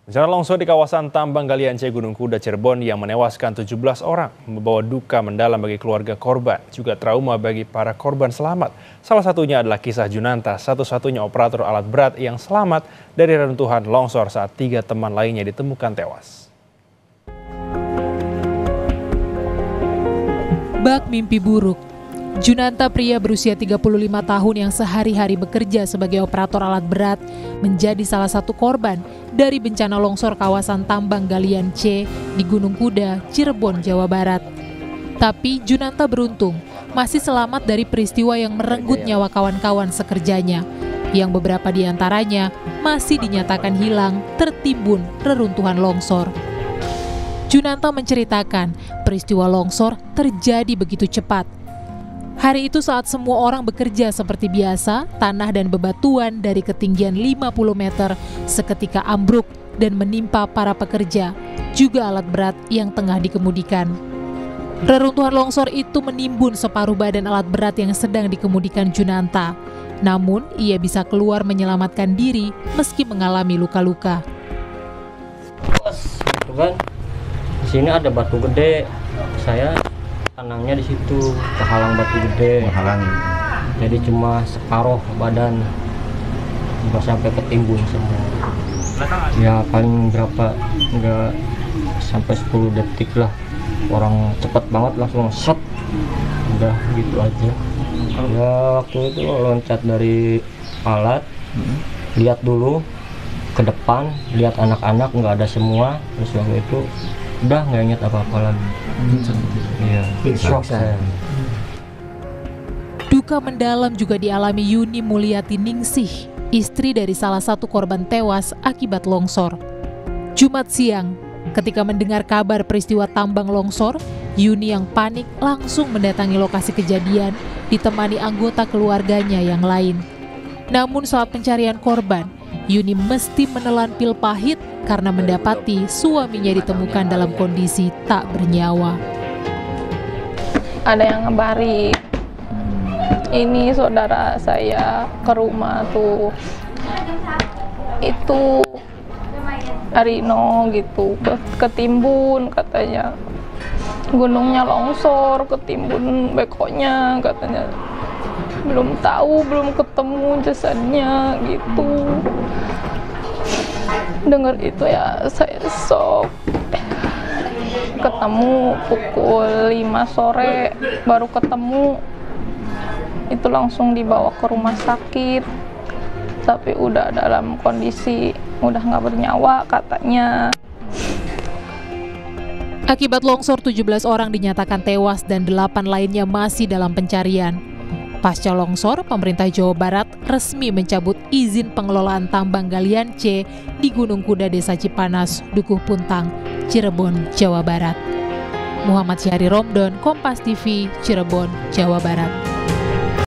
Bencana longsor di kawasan tambang galian C Gunung Kuda Cirebon yang menewaskan 17 orang membawa duka mendalam bagi keluarga korban, juga trauma bagi para korban selamat. Salah satunya adalah kisah Junanta, satu-satunya operator alat berat yang selamat dari reruntuhan longsor saat 3 teman lainnya ditemukan tewas. Bak mimpi buruk. Junanta, pria berusia 35 tahun yang sehari-hari bekerja sebagai operator alat berat, menjadi salah satu korban dari bencana longsor kawasan tambang galian C di Gunung Kuda, Cirebon, Jawa Barat. Tapi Junanta beruntung masih selamat dari peristiwa yang merenggut nyawa kawan-kawan sekerjanya, yang beberapa di antaranya masih dinyatakan hilang tertimbun reruntuhan longsor. Junanta menceritakan peristiwa longsor terjadi begitu cepat. Hari itu saat semua orang bekerja seperti biasa, tanah dan bebatuan dari ketinggian 50 meter seketika ambruk dan menimpa para pekerja, juga alat berat yang tengah dikemudikan. Reruntuhan longsor itu menimbun separuh badan alat berat yang sedang dikemudikan Junanta. Namun, ia bisa keluar menyelamatkan diri meski mengalami luka-luka. Gitu kan, di sini ada batu gede, saya tanamnya di situ, kehalang batu gede, jadi cuma separuh badan, nggak sampai ketimbun semua. Ya paling berapa, nggak sampai 10 detik lah, orang cepat banget langsung set, udah gitu aja. Ya waktu itu loncat dari alat, lihat dulu ke depan, lihat anak-anak nggak ada semua, terus waktu itu udah nggak inget apa-apa lagi. Iya, shock saya. Duka mendalam juga dialami Yuni Mulyati Ningsih, istri dari salah satu korban tewas akibat longsor. Jumat siang, ketika mendengar kabar peristiwa tambang longsor, Yuni yang panik langsung mendatangi lokasi kejadian ditemani anggota keluarganya yang lain. Namun saat pencarian korban, Yuni mesti menelan pil pahit karena mendapati suaminya ditemukan dalam kondisi tak bernyawa. Ada yang ngabari, ini saudara saya ke rumah tuh, itu Arino gitu, ketimbun katanya, gunungnya longsor, ketimbun bekonya katanya. Belum tahu, belum ketemu jasadnya gitu. Dengar itu ya saya shock. Ketemu pukul 5 sore baru ketemu. Itu langsung dibawa ke rumah sakit. Tapi udah dalam kondisi udah nggak bernyawa katanya. Akibat longsor 17 orang dinyatakan tewas dan 8 lainnya masih dalam pencarian. Pasca longsor, pemerintah Jawa Barat resmi mencabut izin pengelolaan tambang galian C di Gunung Kuda Desa Cipanas, Dukuh Puntang, Cirebon, Jawa Barat. Muhammad Syahri Romdon, Kompas TV, Cirebon, Jawa Barat.